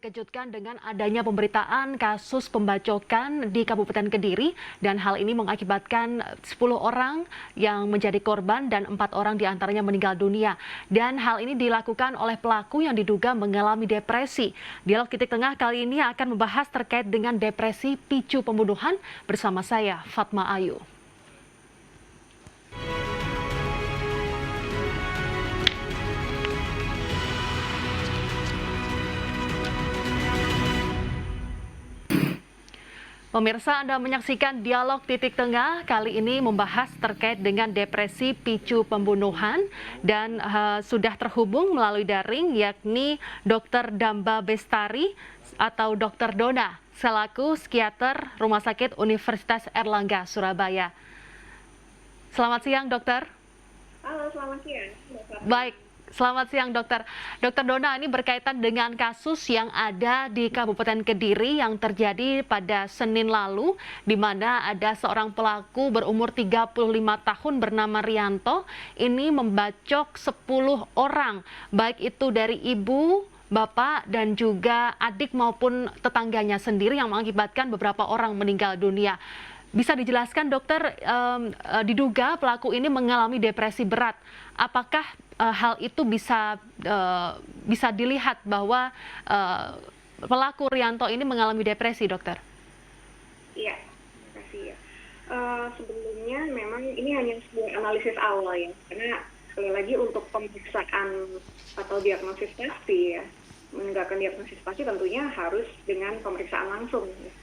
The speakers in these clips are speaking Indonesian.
dikejutkan dengan adanya pemberitaan kasus pembacokan di Kabupaten Kediri dan hal ini mengakibatkan 10 orang yang menjadi korban dan 4 orang diantaranya meninggal dunia. Dan hal ini dilakukan oleh pelaku yang diduga mengalami depresi. Dialog Titik Tengah kali ini akan membahas terkait dengan depresi picu pembunuhan bersama saya, Fatma Ayu. Pemirsa, Anda menyaksikan Dialog Titik Tengah kali ini membahas terkait dengan depresi picu pembunuhan dan sudah terhubung melalui daring yakni Dr. Damba Bestari atau Dr. Dona selaku psikiater Rumah Sakit Universitas Airlangga Surabaya. Selamat siang, Dokter. Halo, selamat siang. Baik. Selamat siang, Dokter. Dokter Dona, ini berkaitan dengan kasus yang ada di Kabupaten Kediri yang terjadi pada Senin lalu, di mana ada seorang pelaku berumur 35 tahun bernama Rianto, ini membacok 10 orang, baik itu dari ibu, bapak, dan juga adik maupun tetangganya sendiri yang mengakibatkan beberapa orang meninggal dunia. Bisa dijelaskan, Dokter, diduga pelaku ini mengalami depresi berat. Apakah hal itu bisa dilihat bahwa pelaku Rianto ini mengalami depresi, Dokter? Iya, terima kasih ya. Sebelumnya memang ini hanya sebuah analisis awal ya, karena sekali lagi untuk pemeriksaan atau diagnosis pasti ya, menegakkan diagnosis pasti tentunya harus dengan pemeriksaan langsung. Ya.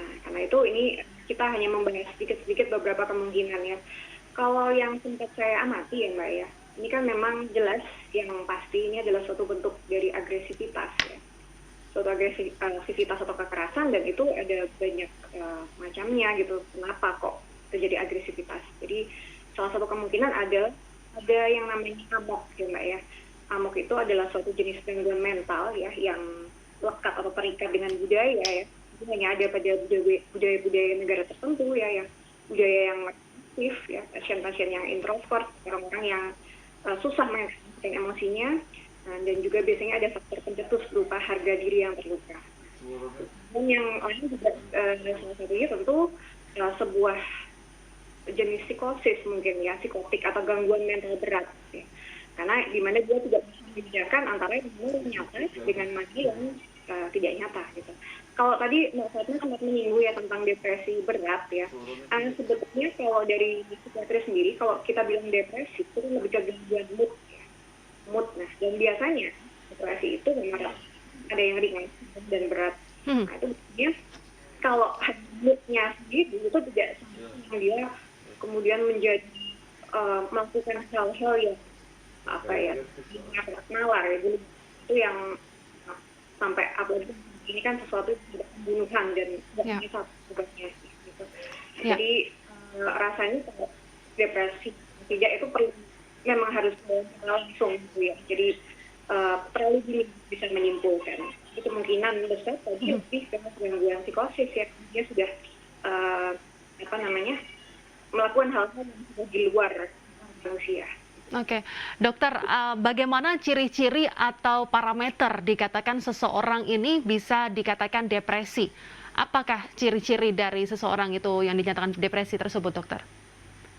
Nah, karena itu ini kita hanya membahas sedikit-sedikit beberapa kemungkinan ya. Kalau yang sempat saya amati ya Mbak ya, ini kan memang jelas yang pasti ini adalah suatu bentuk dari agresivitas ya. Suatu agresivitas atau kekerasan, dan itu ada banyak macamnya gitu. Kenapa kok terjadi agresivitas? Jadi salah satu kemungkinan ada yang namanya amok ya Mbak ya. Amok itu adalah suatu jenis gangguan mental ya yang lekat atau terikat dengan budaya ya. Itu hanya ada pada budaya-budaya negara tertentu ya, yang budaya yang aktif ya, pasien-pasien yang introvert, orang-orang yang susah mengekspresikan emosinya, dan juga biasanya ada faktor pencetus berupa harga diri yang terluka. Dan yang lain juga salah satunya tentu sebuah jenis psikosis mungkin ya, psikotik atau gangguan mental berat ya. Karena di mana dia tidak bisa membedakan antara yang nyata dengan mana yang tidak nyata gitu. Kalau tadi Mbak Fatma sempat menyinggung ya tentang depresi berat ya, sebetulnya kalau dari psikiatri sendiri, kalau kita bilang depresi itu lebih ke gangguan mood ya. Mood, nah, dan biasanya depresi itu memang ada yang ringan dan berat. Nah, itu biasanya kalau moodnya sendiri itu tidak sampai dia kemudian menjadi melakukan hal-hal yang apa ya, nalar ya, jadi itu yang sampai apalagi ini kan sesuatu pembunuhan dan tidak satu tugasnya gitu. Jadi rasanya kalau depresi tidak itu perlu memang harus langsung gitu ya. Jadi terlalu dini bisa menyimpulkan. Itu kemungkinan besar tadi lebih ke gangguan psikosis ya. Dia sudah melakukan hal-hal yang sudah di luar manusia. Oke, Dokter, bagaimana ciri-ciri atau parameter dikatakan seseorang ini bisa dikatakan depresi? Apakah ciri-ciri dari seseorang itu yang dinyatakan depresi tersebut, Dokter?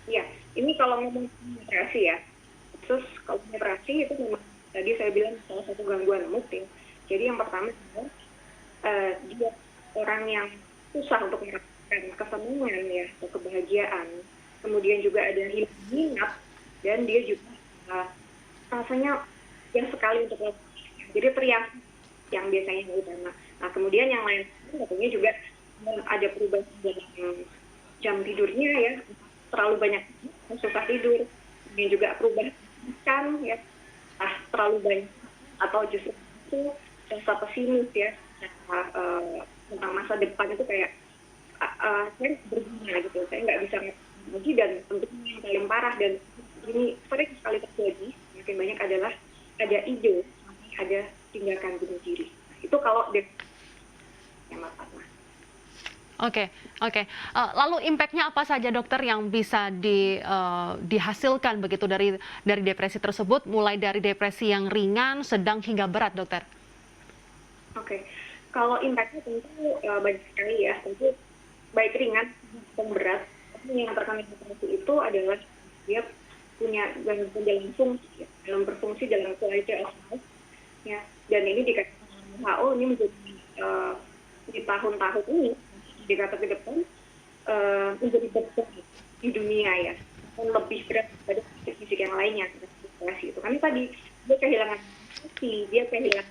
Ya, ini kalau ngomong depresi ya, terus kalau depresi itu memang tadi saya bilang salah satu gangguan mood ya. Jadi yang pertama adalah dia orang yang susah untuk merasakan kesenangan ya, atau kebahagiaan. Kemudian juga ada minat, dan dia juga rasanya yang sekali untuk melakukan. Jadi teriak yang biasanya yang utama. Nah, kemudian yang lain tentunya juga ada perubahan dalam jam tidurnya ya, terlalu banyak susah tidur, kemudian juga perubahan makan ya, terlalu banyak atau justru itu rasa pesimis ya, tentang masa depan itu kayak saya berguna gitu, saya nggak bisa lagi, dan tentunya yang paling parah dan ini sering sekali terjadi, makin banyak adalah ada ide, ada tindakan bunuh diri. Itu kalau yang Fatma. Oke. Lalu impact-nya apa saja, Dokter, yang bisa dihasilkan begitu dari depresi tersebut, mulai dari depresi yang ringan, sedang hingga berat, Dokter? Oke. Kalau impact-nya tentu banyak sekali ya, tentu baik ringan maupun berat. Tapi yang terkena depresi itu adalah dia punya gangguan dalam fungsi, ya, dalam berfungsi dalam quality of life, ya. Dan ini dikatakan WHO ini menjadi di tahun-tahun ini, dikatakan ke depan menjadi beban di dunia ya, dan lebih berat daripada fisik yang lainnya, depresi itu. Karena tadi dia kehilangan fungsi, dia kehilangan,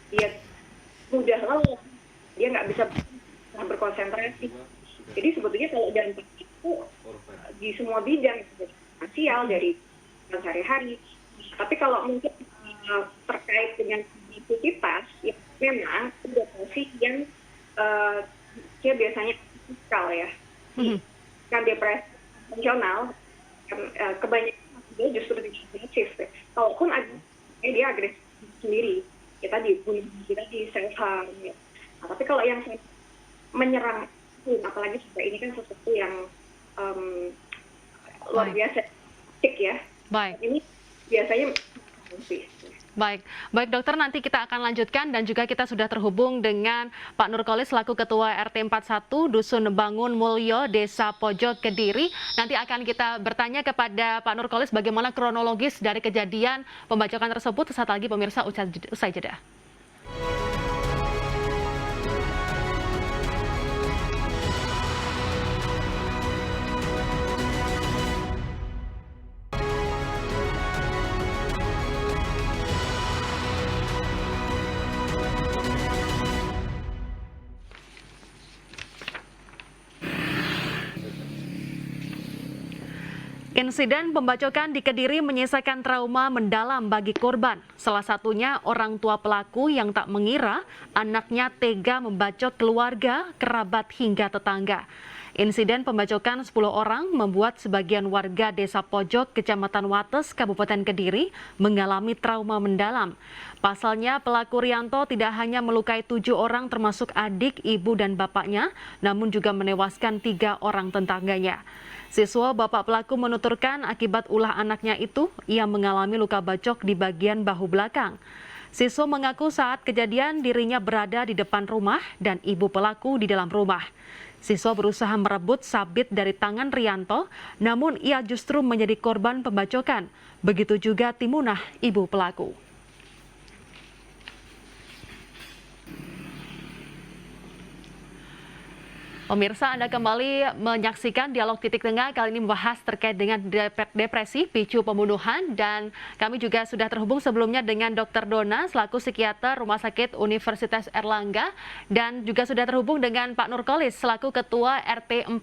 dia mudah lelah, dia nggak bisa berkonsentrasi. Jadi sebetulnya kalau dampak itu di semua bidang, sosial, dari sehari-hari. Tapi kalau mungkin terkait dengan aktivitas, ya memang depresi yang dia biasanya fisikal ya. Kan depresi konvensional, kebanyakan dia justru agresif. Kalaupun dia agresif sendiri, kita dibunuh, kita di self harm. Ya. Nah, tapi kalau yang menyerang, apalagi sampai ini kan sesuatu yang luar biasa, ya. Baik. Ini biasanya Baik, dokter, nanti kita akan lanjutkan dan juga kita sudah terhubung dengan Pak Nurkolis selaku Ketua RT 41 Dusun Bangun Mulyo, Desa Pojok, Kediri. Nanti akan kita bertanya kepada Pak Nurkolis bagaimana kronologis dari kejadian pembacokan tersebut. Sesaat lagi pemirsa, usai jeda. Insiden pembacokan di Kediri menyisakan trauma mendalam bagi korban. Salah satunya orang tua pelaku yang tak mengira anaknya tega membacok keluarga, kerabat hingga tetangga. Insiden pembacokan 10 orang membuat sebagian warga Desa Pojok, Kecamatan Wates, Kabupaten Kediri mengalami trauma mendalam. Pasalnya pelaku Rianto tidak hanya melukai 7 orang termasuk adik, ibu, dan bapaknya, namun juga menewaskan 3 orang tetangganya. Siswa bapak pelaku menuturkan akibat ulah anaknya itu, ia mengalami luka bacok di bagian bahu belakang. Siswa mengaku saat kejadian dirinya berada di depan rumah dan ibu pelaku di dalam rumah. Siswa berusaha merebut sabit dari tangan Rianto, namun ia justru menjadi korban pembacokan. Begitu juga Timunah, ibu pelaku. Pemirsa, Anda kembali menyaksikan Dialog Titik Tengah, kali ini membahas terkait dengan depresi, picu pembunuhan, dan kami juga sudah terhubung sebelumnya dengan Dr. Dona selaku psikiater Rumah Sakit Universitas Erlangga, dan juga sudah terhubung dengan Pak Nurkolis selaku Ketua RT 41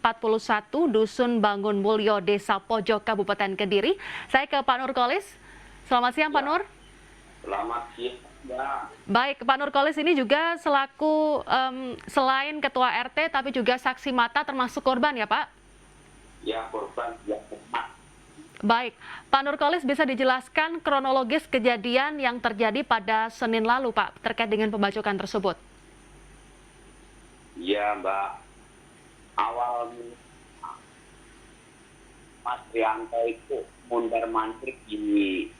Dusun Bangun Mulyo, Desa Pojok, Kabupaten Kediri. Saya ke Pak Nurkolis. Selamat siang, Pak Nur. Selamat siang. Baik, Pak Nurkolis ini juga selaku selain Ketua RT tapi juga saksi mata termasuk korban ya Pak? Ya, korban. Ya, baik, Pak Nurkolis bisa dijelaskan kronologis kejadian yang terjadi pada Senin lalu Pak terkait dengan pembacokan tersebut? Ya Mbak, awal Mas Rianto itu mondar-mandir di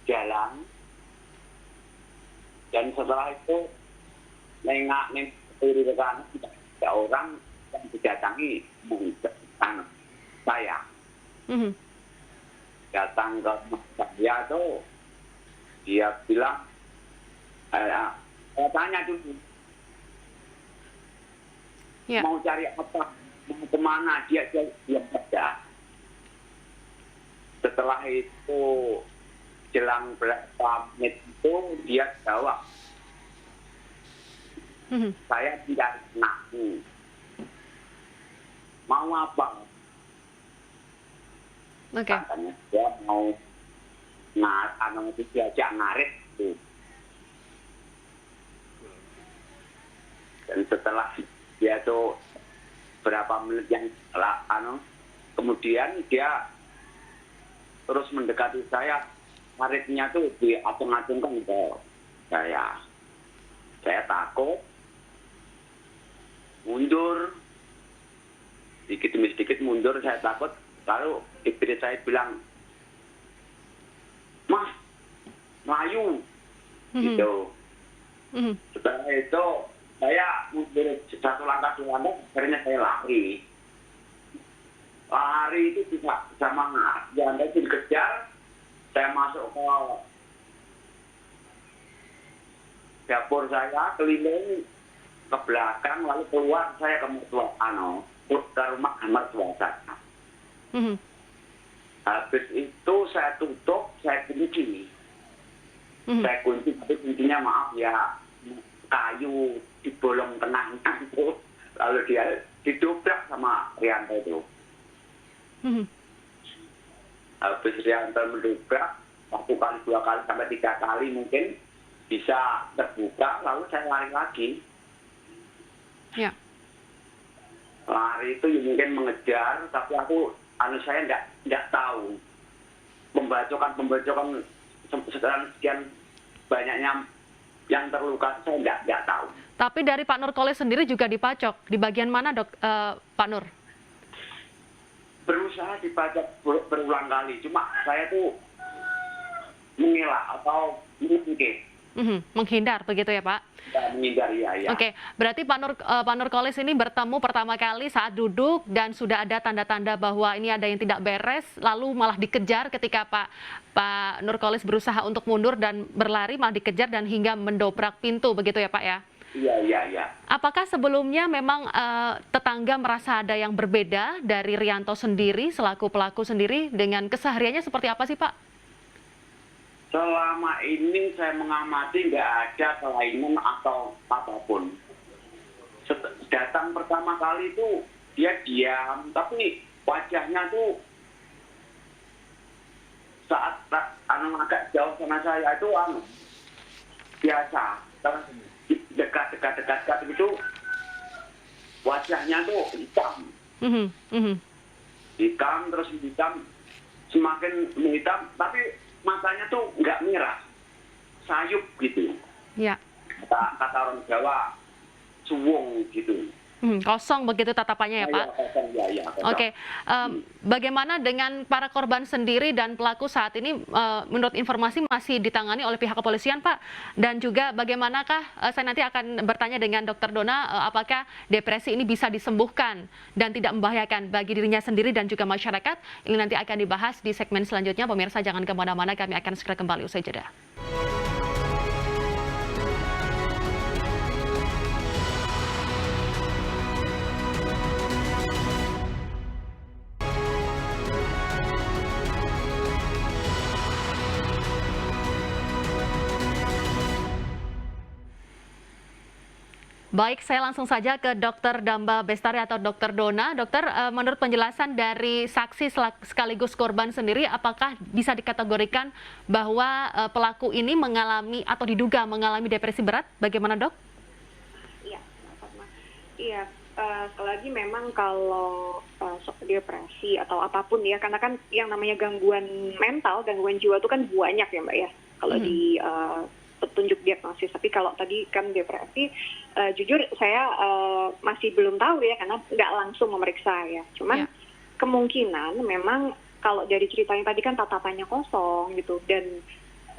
jalan. Dan setelah itu nengak kiri ke kanan, tidak ada orang yang didatangi menghidupkan saya. Datang ke rumah saya tuh, dia bilang, saya tanya dulu, mau cari apa, mau kemana, dia ada. Setelah itu jelang berapa menit itu dia jawab, saya tidak naku. Mau apa? Katanya dia mau diajak ngarit itu. Dan setelah dia tuh berapa menit yang setelah kemudian dia terus mendekati saya. Ngaritnya tuh diacung-acungkan ke saya. Saya takut, mundur, sedikit demi sedikit mundur, saya takut. Lalu istri saya bilang, Mas, Melayu, gitu. Mhm. Setelah itu saya mundur satu langkah dua langkah, akhirnya saya lari. Lari itu bisa sama janda itu dikejar. Saya masuk ke dapur saya, keliling ke belakang, lalu keluar saya ke mertua, ke rumah mertua saya. Mhm. Habis itu saya tutup, saya kunci. Mhm. Saya kunci, tapi kuncinya maaf ya, kayu di bolong tengahnya itu. Lalu dia didobrak sama Rianto itu. Mhm. Habis Rianto mendobrak, 1 kali, 2 kali, sampai 3 kali mungkin bisa terbuka, lalu saya lari lagi. Ya. Lari itu mungkin mengejar, tapi saya enggak tahu. Pembacokan sekian banyaknya yang terluka, saya enggak tahu. Tapi dari Pak Nurkolis sendiri juga dipacok. Di bagian mana, Pak Nur? Berusaha dipacok berulang kali, cuma saya tuh mengelak atau mengungkit. Menghindar begitu ya, Pak? Menghindari, ya. Oke, berarti Pak Nurkolis ini bertemu pertama kali saat duduk dan sudah ada tanda-tanda bahwa ini ada yang tidak beres, lalu malah dikejar ketika Pak Nurkolis berusaha untuk mundur dan berlari, malah dikejar dan hingga mendobrak pintu, begitu ya, Pak ya? Iya. Apakah sebelumnya memang tetangga merasa ada yang berbeda dari Rianto sendiri selaku pelaku sendiri, dengan kesehariannya seperti apa sih, Pak? Selama ini saya mengamati nggak ada kelainan atau apapun. Datang pertama kali itu dia diam, tapi wajahnya tuh saat agak jauh sama saya itu biasa. Terus dekat itu wajahnya tuh hitam. Hitam, semakin menghitam, tapi matanya tuh nggak merah, sayup gitu. Ya. Kata orang Jawa, suwung gitu. Kosong begitu tatapannya ya, Pak? Ya, kosong. Oke. Bagaimana dengan para korban sendiri dan pelaku saat ini, menurut informasi masih ditangani oleh pihak kepolisian, Pak? Dan juga bagaimanakah, saya nanti akan bertanya dengan Dr. Dona, apakah depresi ini bisa disembuhkan dan tidak membahayakan bagi dirinya sendiri dan juga masyarakat? Ini nanti akan dibahas di segmen selanjutnya. Pemirsa jangan kemana-mana, kami akan segera kembali usai jeda. Baik, saya langsung saja ke Dr. Damba Bestari atau Dr. Dona. Dokter, menurut penjelasan dari saksi sekaligus korban sendiri, apakah bisa dikategorikan bahwa pelaku ini mengalami atau diduga mengalami depresi berat? Bagaimana, Dok? Iya, sekali lagi memang kalau depresi atau apapun ya, karena kan yang namanya gangguan mental, gangguan jiwa itu kan banyak ya, Mbak ya. Kalau di petunjuk diagnosis, tapi kalau tadi kan depresi, jujur saya masih belum tahu ya, karena nggak langsung memeriksa ya. Cuman kemungkinan memang kalau dari ceritanya tadi kan tatapannya kosong gitu, dan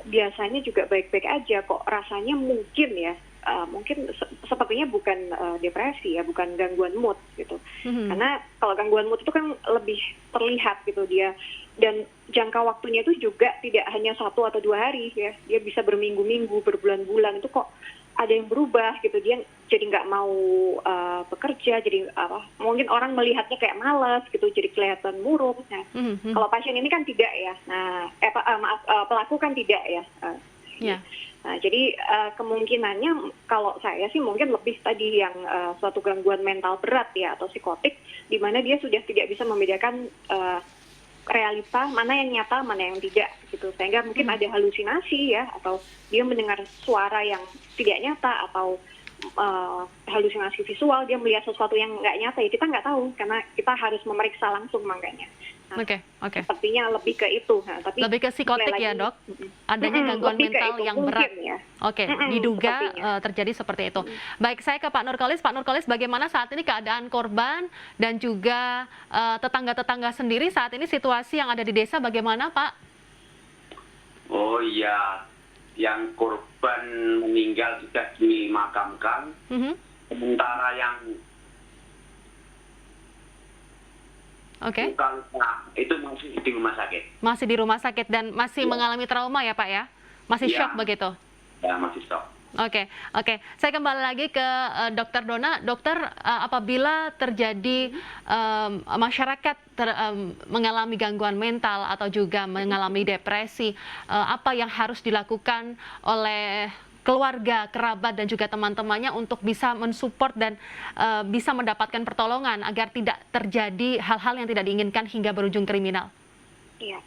biasanya juga baik-baik aja kok, rasanya mungkin ya, mungkin sepertinya bukan depresi ya, bukan gangguan mood gitu. Karena kalau gangguan mood itu kan lebih terlihat gitu dia, dan jangka waktunya itu juga tidak hanya 1 atau 2 hari ya, dia bisa berminggu-minggu, berbulan-bulan, itu kok ada yang berubah gitu, dia jadi nggak mau bekerja, jadi mungkin orang melihatnya kayak malas gitu, jadi kelihatan murung. Nah, kalau pasien ini kan tidak ya, nah pelaku kan tidak ya. Nah, jadi kemungkinannya kalau saya sih mungkin lebih tadi yang suatu gangguan mental berat ya, atau psikotik, di mana dia sudah tidak bisa membedakan realita mana yang nyata, mana yang tidak gitu, sehingga mungkin ada halusinasi ya, atau dia mendengar suara yang tidak nyata, atau halusinasi visual, dia melihat sesuatu yang nggak nyata ya, kita nggak tahu karena kita harus memeriksa langsung makanya. Nah, Oke. Sepertinya lebih ke itu. Nah, tapi lebih ke psikotik ya, Dok? Adanya gangguan mental yang berat. Ya. Oke, diduga terjadi seperti itu. Baik, saya ke Pak Nurkolis. Pak Nurkolis, bagaimana saat ini keadaan korban dan juga tetangga-tetangga sendiri saat ini, situasi yang ada di desa bagaimana, Pak? Oh iya, yang korban korban meninggal sudah dimakamkan. Sementara yang luka-luka itu masih di rumah sakit. Masih di rumah sakit dan masih mengalami trauma ya Pak ya? Masih Ya. shock begitu? Ya, masih shock. Oke. Saya kembali lagi ke Dokter Dona. Dokter, apabila terjadi masyarakat mengalami gangguan mental atau juga mengalami depresi, apa yang harus dilakukan oleh keluarga, kerabat, dan juga teman-temannya untuk bisa mensupport dan bisa mendapatkan pertolongan agar tidak terjadi hal-hal yang tidak diinginkan hingga berujung kriminal? Iya.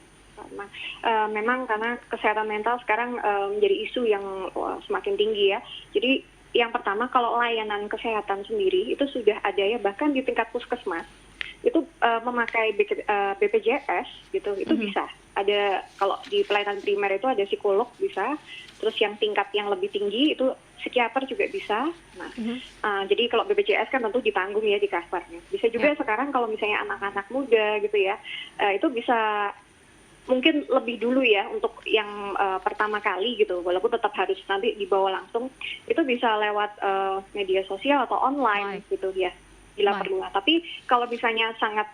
Memang karena kesehatan mental sekarang menjadi isu yang semakin tinggi ya. Jadi yang pertama, kalau layanan kesehatan sendiri itu sudah ada ya, bahkan di tingkat puskesmas itu memakai BPJS gitu, itu bisa. Ada, kalau di pelayanan primer itu ada psikolog bisa, terus yang tingkat yang lebih tinggi itu psikiater juga bisa. Nah, jadi kalau BPJS kan tentu ditanggung ya di covernya. Bisa juga sekarang kalau misalnya anak-anak muda gitu ya, itu bisa mungkin lebih dulu ya untuk yang pertama kali gitu, walaupun tetap harus nanti dibawa langsung, itu bisa lewat media sosial atau online gitu ya, bila perlu. Tapi kalau misalnya sangat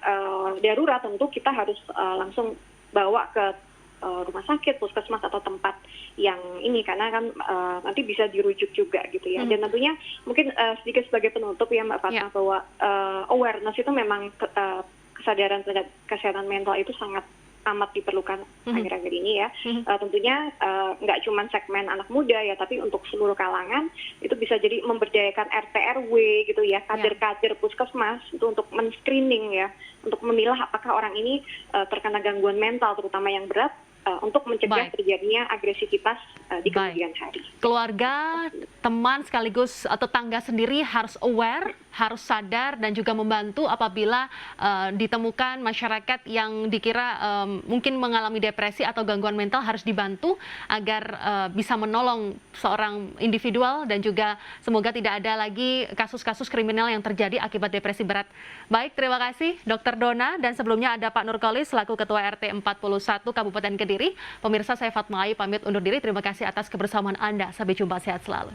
darurat, tentu kita harus langsung bawa ke rumah sakit, puskesmas atau tempat yang ini, karena kan nanti bisa dirujuk juga gitu ya. Dan tentunya mungkin sedikit sebagai penutup ya Mbak Fatma, bahwa awareness itu memang kesadaran terhadap kesehatan mental itu sangat amat diperlukan akhir-akhir ini ya. Tentunya nggak cuma segmen anak muda ya, tapi untuk seluruh kalangan itu bisa jadi memberdayakan RT RW gitu ya, kader-kader puskesmas itu untuk men-screening ya, untuk memilah apakah orang ini terkena gangguan mental terutama yang berat, untuk mencegah terjadinya agresivitas di kemudian hari. Keluarga, teman sekaligus tetangga sendiri harus aware, harus sadar dan juga membantu apabila ditemukan masyarakat yang dikira mungkin mengalami depresi atau gangguan mental, harus dibantu agar bisa menolong seorang individual dan juga semoga tidak ada lagi kasus-kasus kriminal yang terjadi akibat depresi berat. Baik, terima kasih Dr. Dona, dan sebelumnya ada Pak Nurkolis selaku Ketua RT 41 Kabupaten Kediri. Pemirsa, saya Fatma Ayu pamit undur diri. Terima kasih atas kebersamaan Anda. Sampai jumpa, sehat selalu.